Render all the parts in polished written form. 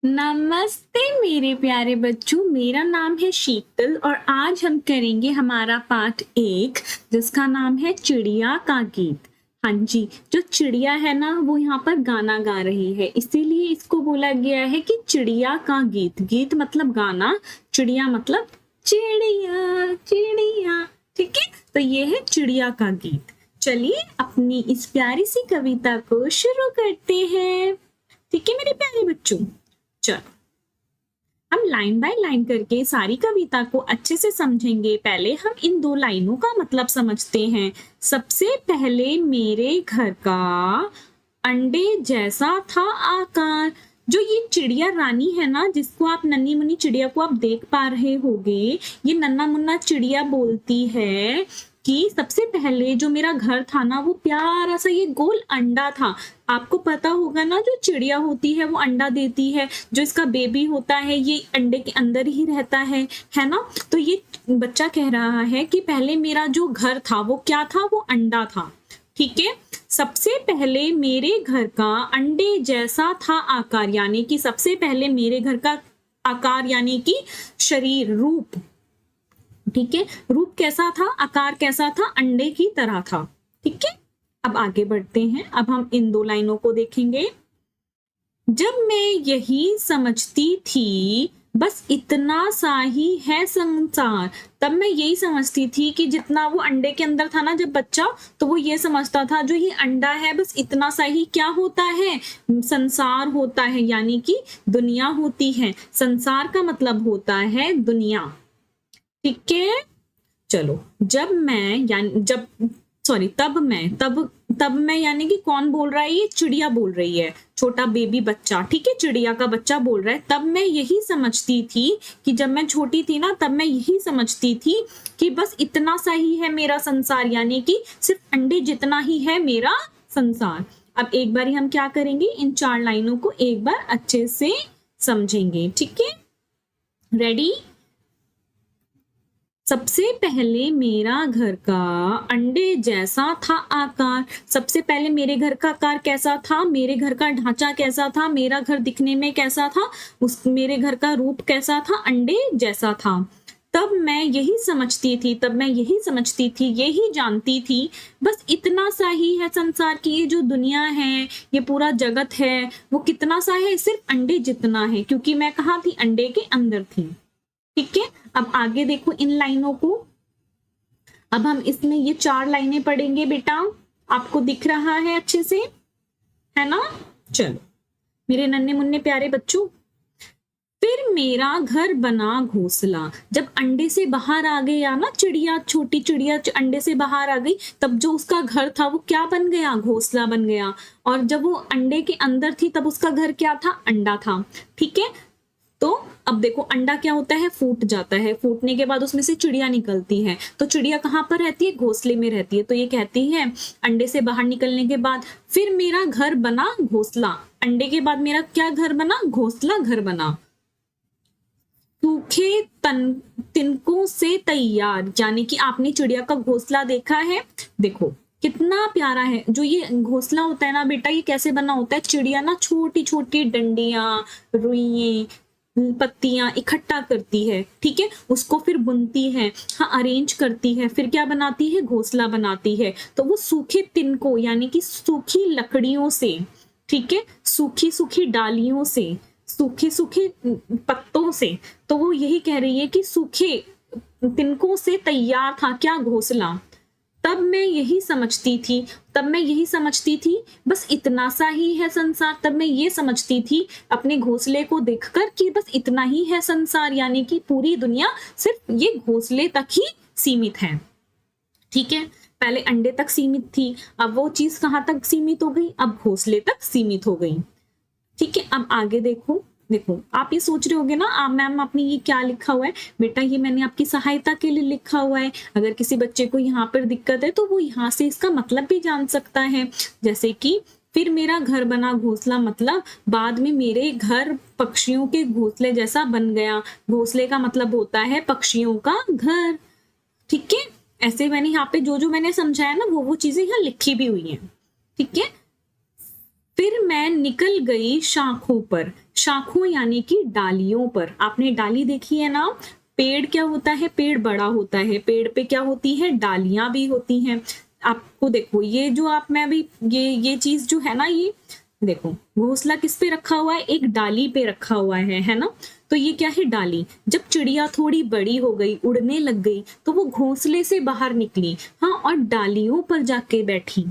नमस्ते मेरे प्यारे बच्चों, मेरा नाम है शीतल और आज हम करेंगे हमारा पाठ 1 जिसका नाम है चिड़िया का गीत। हाँ जी, जो चिड़िया है ना वो यहाँ पर गाना गा रही है, इसीलिए इसको बोला गया है कि चिड़िया का गीत। गीत मतलब गाना, चिड़िया मतलब चिड़िया चिड़िया। ठीक है, तो ये है चिड़िया का गीत। चलिए अपनी इस प्यारी सी कविता को शुरू करते हैं। ठीक है मेरे प्यारे बच्चों, चलो हम लाइन बाय लाइन करके सारी कविता को अच्छे से समझेंगे। पहले हम इन 2 लाइनों का मतलब समझते हैं। सबसे पहले मेरे घर का अंडे जैसा था आकार। जो ये चिड़िया रानी है ना, जिसको आप नन्ही मुन्नी चिड़िया को आप देख पा रहे होगे, ये नन्हा मुन्ना चिड़िया बोलती है कि सबसे पहले जो मेरा घर था ना वो प्यारा सा ये गोल अंडा था। आपको पता होगा ना, जो चिड़िया होती है वो अंडा देती है, जो इसका बेबी होता है ये अंडे के अंदर ही रहता है ना। तो ये बच्चा कह रहा है कि पहले मेरा जो घर था वो क्या था, वो अंडा था। ठीक है, सबसे पहले मेरे घर का अंडे जैसा था आकार, यानी कि सबसे पहले मेरे घर का आकार यानी कि शरीर, रूप। ठीक है, रूप कैसा था, आकार कैसा था, अंडे की तरह था। ठीक है, अब आगे बढ़ते हैं। अब हम इन 2 लाइनों को देखेंगे। जब मैं यही समझती थी बस इतना सा ही है संसार। तब मैं यही समझती थी कि जितना वो अंडे के अंदर था ना जब बच्चा, तो वो ये समझता था जो ये अंडा है बस इतना सा ही क्या होता है, संसार होता है, यानी कि दुनिया होती है। संसार का मतलब होता है दुनिया। ठीक है, चलो जब मैं यानी जब सॉरी तब मैं यानी कि कौन बोल रहा है, ये चिड़िया बोल रही है, छोटा बेबी बच्चा। ठीक है, चिड़िया का बच्चा बोल रहा है। तब मैं यही समझती थी कि जब मैं छोटी थी ना, तब मैं यही समझती थी कि बस इतना सा ही है मेरा संसार, यानी कि सिर्फ अंडे जितना ही है मेरा संसार। अब एक बार हम क्या करेंगे, इन 4 लाइनों को एक बार अच्छे से समझेंगे। ठीक है, रेडी। सबसे पहले मेरा घर का अंडे जैसा था आकार। सबसे पहले मेरे घर का आकार कैसा था, मेरे घर का ढांचा कैसा था, मेरा घर दिखने में कैसा था, मेरे घर का रूप कैसा था, अंडे जैसा था। तब मैं यही समझती थी, यही जानती थी बस इतना सा ही है संसार की, ये जो दुनिया है, ये पूरा जगत है, वो कितना सा है, सिर्फ अंडे जितना है, क्योंकि मैं कहाँ थी, अंडे के अंदर थी। ठीक है, अब आगे देखो इन लाइनों को। अब हम इसमें ये 4 लाइनें पढ़ेंगे बेटा, आपको दिख रहा है अच्छे से, है ना। चलो मेरे नन्हे मुन्ने प्यारे बच्चों, फिर मेरा घर बना घोंसला। जब अंडे से बाहर आ गया ना चिड़िया, छोटी चिड़िया अंडे से बाहर आ गई, तब जो उसका घर था वो क्या बन गया, घोंसला बन गया। और जब वो अंडे के अंदर थी तब उसका घर क्या था, अंडा था। ठीक है, तो अब देखो अंडा क्या होता है, फूट जाता है, फूटने के बाद उसमें से चिड़िया निकलती है। तो चिड़िया कहाँ पर रहती है, घोंसले में रहती है। तो ये कहती है अंडे से बाहर निकलने के बाद फिर मेरा घर बना घोंसला। अंडे के बाद मेरा क्या घर बना, घोंसला घर बना। सूखे तिनकों से तैयार, यानी कि आपने चिड़िया का घोंसला देखा है, देखो कितना प्यारा है। जो ये घोंसला होता है ना बेटा, ये कैसे बना होता है, चिड़िया ना छोटी छोटी डंडियां, रुइये, पत्तियां इकट्ठा करती है। ठीक है, उसको फिर बुनती है, हाँ अरेंज करती है, फिर क्या बनाती है, घोंसला बनाती है। तो वो सूखे तिनको यानी कि सूखी लकड़ियों से, ठीक है, सूखी सूखी डालियों से, सूखे सूखे पत्तों से, तो वो यही कह रही है कि सूखे तिनकों से तैयार था क्या, घोंसला। तब मैं यही समझती थी बस इतना सा ही है संसार। तब मैं ये समझती थी अपने घोंसले को देखकर कि बस इतना ही है संसार, यानी कि पूरी दुनिया सिर्फ ये घोंसले तक ही सीमित है। ठीक है, पहले अंडे तक सीमित थी, अब वो चीज कहाँ तक सीमित हो गई, अब घोंसले तक सीमित हो गई। ठीक है, अब आगे देखो। आप ये सोच रहे होगे ना, मैम आपने ये क्या लिखा हुआ है, बेटा ये मैंने आपकी सहायता के लिए लिखा हुआ है। अगर किसी बच्चे को यहाँ पर दिक्कत है तो वो यहाँ से इसका मतलब भी जान सकता है। जैसे कि फिर मेरा घर बना घोंसला, मतलब बाद में मेरे घर पक्षियों के घोंसले जैसा बन गया। घोंसले का मतलब होता है पक्षियों का घर। ठीक है, ऐसे मैंने यहाँ पे जो जो मैंने समझाया ना वो चीजें यहाँ लिखी भी हुई हैं। ठीक है, फिर मैं निकल गई शाखों पर, शाखों यानी कि डालियों पर। आपने डाली देखी है ना, पेड़ क्या होता है, पेड़ बड़ा होता है, पेड़ पे क्या होती है, डालियां भी होती हैं। आपको देखो ये जो आप मैं अभी ये चीज जो है ना, ये देखो घोंसला किस पे रखा हुआ है, एक डाली पे रखा हुआ है ना। तो ये क्या है, डाली। जब चिड़िया थोड़ी बड़ी हो गई, उड़ने लग गई, तो वो घोंसले से बाहर निकली, हाँ, और डालियों पर जाके बैठी।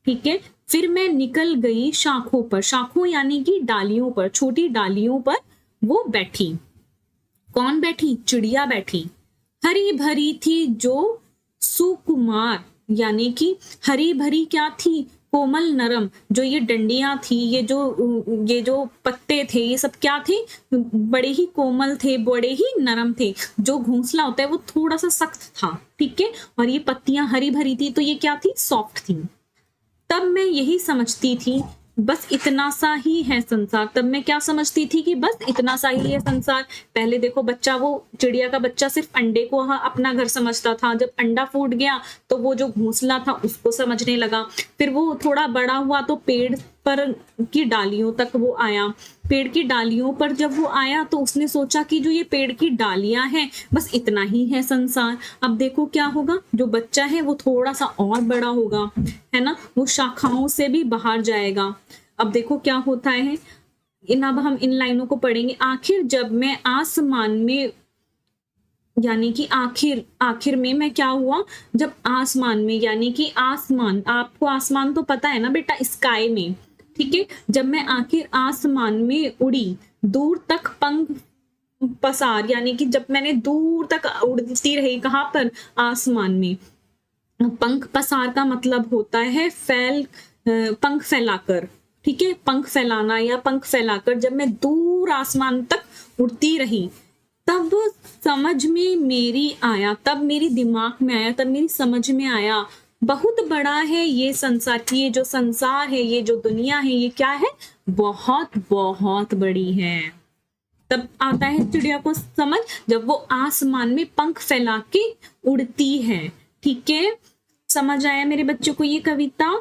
ठीक है, फिर मैं निकल गई शाखों पर, शाखों यानी कि डालियों पर, छोटी डालियों पर वो बैठी। कौन बैठी, चिड़िया बैठी। हरी भरी थी जो सुकुमार, यानी कि हरी भरी क्या थी, कोमल नरम। जो ये डंडियां थी, ये जो पत्ते थे, ये सब क्या थे, बड़े ही कोमल थे, बड़े ही नरम थे। जो घोंसला होता है वो थोड़ा सा सख्त था, ठीक है, और ये पत्तियां हरी भरी थी, तो ये क्या थी, सॉफ्ट थी। तब मैं यही समझती थी बस इतना सा ही है संसार। तब मैं क्या समझती थी कि बस इतना सा ही है संसार। पहले देखो बच्चा, वो चिड़िया का बच्चा सिर्फ अंडे को अपना घर समझता था। जब अंडा फूट गया तो वो जो घोंसला था उसको समझने लगा। फिर वो थोड़ा बड़ा हुआ तो पेड़ पर की डालियों तक वो आया। पेड़ की डालियों पर जब वो आया तो उसने सोचा कि जो ये पेड़ की डालियां हैं बस इतना ही है संसार। अब देखो क्या होगा, जो बच्चा है वो थोड़ा सा और बड़ा होगा, है ना, वो शाखाओं से भी बाहर जाएगा। अब देखो क्या होता है, अब हम इन लाइनों को पढ़ेंगे। आखिर जब मैं आसमान में, यानी कि आखिर में मैं क्या हुआ, जब आसमान में, यानी कि आसमान, आपको आसमान तो पता है ना बेटा, स्काई में, ठीक है। जब मैं आखिर आसमान में उड़ी, दूर तक पंख पसार, यानी कि जब मैंने दूर तक उड़ती रही, कहाँ पर, आसमान में। पंख पसार का मतलब होता है पंख फैलाकर, ठीक है, पंख फैलाना या पंख फैलाकर। जब मैं दूर आसमान तक उड़ती रही, तब समझ में मेरी आया, तब मेरी दिमाग में आया, तब मेरी समझ में आया, बहुत बड़ा है ये संसार की, ये जो संसार है, ये जो दुनिया है, ये क्या है, बहुत बहुत बड़ी है। तब आता है चिड़िया को समझ, जब वो आसमान में पंख फैला के उड़ती है। ठीक है, समझ आया मेरे बच्चों को ये कविता।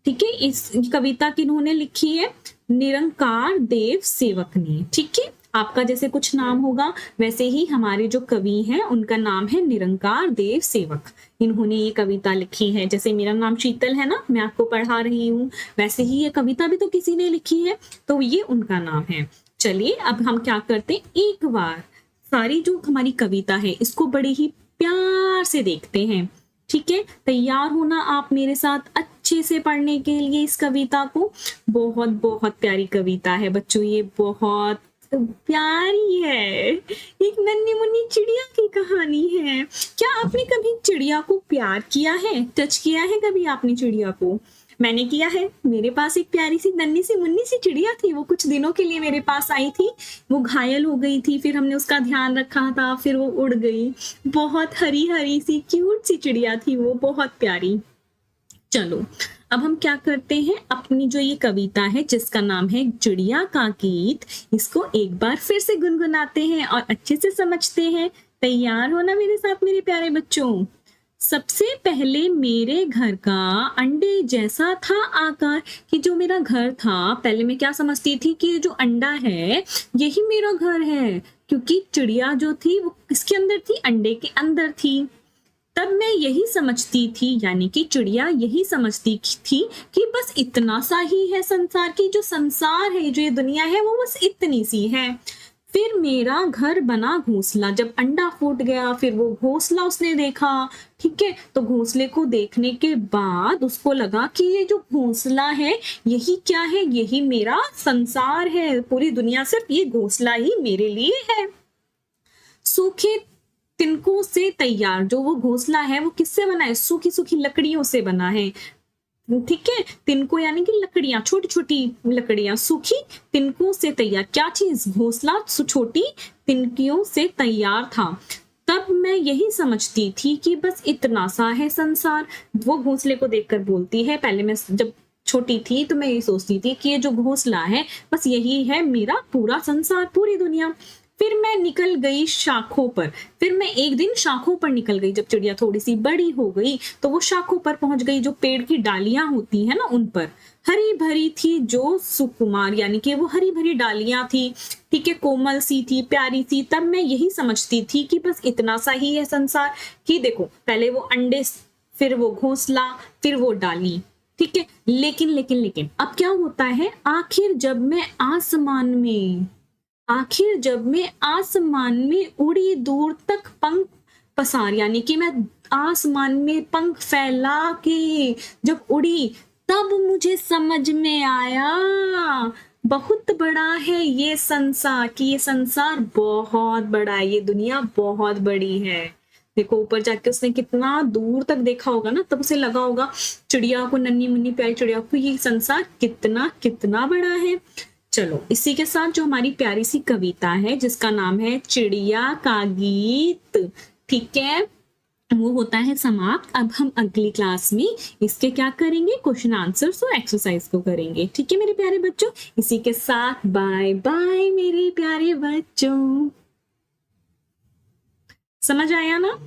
ठीक है, इस कविता किन्होंने लिखी है, निरंकार देव सेवक ने। ठीक है, आपका जैसे कुछ नाम होगा वैसे ही हमारे जो कवि हैं उनका नाम है निरंकार देव सेवक। इन्होंने ये कविता लिखी है। जैसे मेरा नाम शीतल है ना, मैं आपको पढ़ा रही हूँ, वैसे ही ये कविता भी तो किसी ने लिखी है, तो ये उनका नाम है। चलिए अब हम क्या करते हैं, एक बार सारी जो हमारी कविता है इसको बड़े ही प्यार से देखते हैं। ठीक है, तैयार होना आप मेरे साथ अच्छे से पढ़ने के लिए इस कविता को। बहुत बहुत प्यारी कविता है बच्चों, ये बहुत प्यारी है, एक नन्ही मुन्नी चिड़िया की कहानी है। क्या आपने कभी चिड़िया को प्यार किया है, टच किया है कभी आपने चिड़िया को? मैंने किया है। मेरे पास एक प्यारी सी नन्ही सी मुन्नी सी चिड़िया थी, वो कुछ दिनों के लिए मेरे पास आई थी। वो घायल हो गई थी, फिर हमने उसका ध्यान रखा था, फिर वो उड़ गई। बहुत हरी हरी सी क्यूट सी चिड़िया थी वो, बहुत प्यारी। चलो अब हम क्या करते हैं, अपनी जो ये कविता है जिसका नाम है चिड़िया का गीत, इसको एक बार फिर से गुनगुनाते हैं और अच्छे से समझते हैं। तैयार हो ना मेरे साथ मेरे प्यारे बच्चों? सबसे पहले मेरे घर का अंडे जैसा था आकार, कि जो मेरा घर था, पहले मैं क्या समझती थी कि जो अंडा है यही मेरा घर है, क्योंकि चिड़िया जो थी वो किसके अंदर थी, अंडे के अंदर थी। तब मैं यही समझती थी, यानी कि चिड़िया यही समझती थी कि बस इतना सा ही है संसार की, जो संसार है, जो ये दुनिया है वो बस इतनी सी है। फिर मेरा घर बना घोंसला, जब अंडा फूट गया फिर वो घोंसला उसने देखा। ठीक है, तो घोंसले को देखने के बाद उसको लगा कि ये जो घोंसला है यही क्या है, यही मेरा संसार है, पूरी दुनिया सिर्फ ये घोंसला ही मेरे लिए है। सूखे तिनकों से तैयार, जो वो घोंसला है वो किससे बना है, सूखी सूखी लकड़ियों से बना है। ठीक है, तिनको यानी कि लकड़ियां, छोटी छोटी लकड़ियां, सूखी तिनकों से तैयार, क्या चीज, घोंसला छोटी तिनकियों से तैयार था। तब मैं यही समझती थी कि बस इतना सा है संसार। वो घोंसले को देखकर बोलती है, पहले मैं जब छोटी थी तो मैं ये सोचती थी कि ये जो घोंसला है बस यही है मेरा पूरा संसार, पूरी दुनिया। फिर मैं निकल गई शाखों पर। फिर मैं एक दिन शाखों पर निकल गई। जब चिड़िया थोड़ी सी बड़ी हो गई तो वो शाखों पर पहुंच गई, जो पेड़ की डालियां होती है ना उन पर। हरी भरी थी जो सुकुमार, यानी कि वो हरी भरी डालियां थी, ठीक है, कोमल सी थी, प्यारी थी। तब मैं यही समझती थी कि बस इतना सा ही है संसार, कि देखो पहले वो अंडे, फिर वो घोंसला, फिर वो डाली, ठीक है। लेकिन लेकिन लेकिन अब क्या होता है, आखिर जब मैं आसमान में उड़ी दूर तक पंख पसार, यानी कि मैं आसमान में पंख फैला के जब उड़ी, तब मुझे समझ में आया बहुत बड़ा है ये संसार, कि ये संसार बहुत बड़ा है, ये दुनिया बहुत बड़ी है। देखो ऊपर जाके उसने कितना दूर तक देखा होगा ना, तब उसे लगा होगा चिड़िया को, नन्ही मुन्नी प्यारी चिड़िया को, ये संसार कितना कितना बड़ा है। चलो इसी के साथ जो हमारी प्यारी सी कविता है जिसका नाम है चिड़िया का गीत, ठीक है, वो होता है समाप्त। अब हम अगली क्लास में इसके क्या करेंगे, क्वेश्चन आंसर्स और एक्सरसाइज को करेंगे, ठीक है मेरे प्यारे बच्चों। इसी के साथ बाय बाय मेरे प्यारे बच्चों। समझ आया ना?